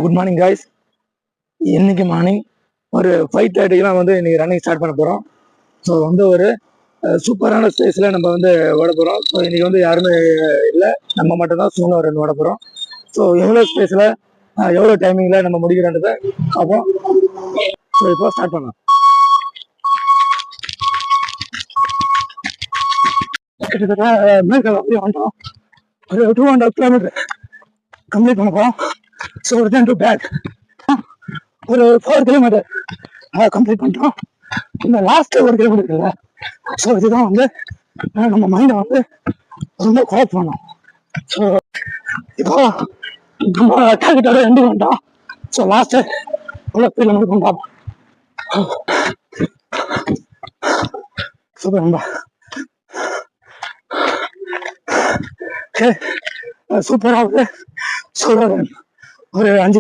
Good morning guys. இன்னைக்கு morning ஒரு 5:30க்கெலாம் இன்னைக்கு ரன்னிங் ஸ்டார்ட் பண்ண போகிறோம். ஸோ ஒரு சூப்பரான ஸ்பேஸில் நம்ம ஓட போகிறோம். ஸோ இன்னைக்கு யாருமே இல்லை, நம்ம மட்டும்தான் சூனாக ரன் ஓட போகிறோம். ஸோ எவ்வளோ ஸ்பேஸில் எவ்வளோ டைமிங்கில் நம்ம முடிக்கிறோன்றதை பார்ப்போம். ஸோ இப்போ ஸ்டார்ட் பண்ணலாம். கிட்டத்தட்ட மேற்கால அப்படியே வந்துட்டோம். ஒரு 2.5 கிலோமீட்டர் கம்ப்ளீட் பண்ண போகிறோம். ஸோ ரிட்டர்ன் டு பேக் ஒரு 4 கிலோமீட்டர் கம்ப்ளீட் பண்ணிட்டோம். இந்த லாஸ்ட் 1 கிலோமீட்டர் இருக்குல்ல, ஸோ இதுதான் நம்ம மைண்டை ரொம்ப குழப்பம் பண்ணோம். ஸோ இப்போ நம்ம டார்கெட்டோட எண்டு பண்ணிட்டோம். ஸோ லாஸ்ட்டு உள்ள ஸ்பீடில் வந்து கொண்டாடும். சூப்பர் நண்பா. சூப்பராக சொல்கிறேன். ஒரு 5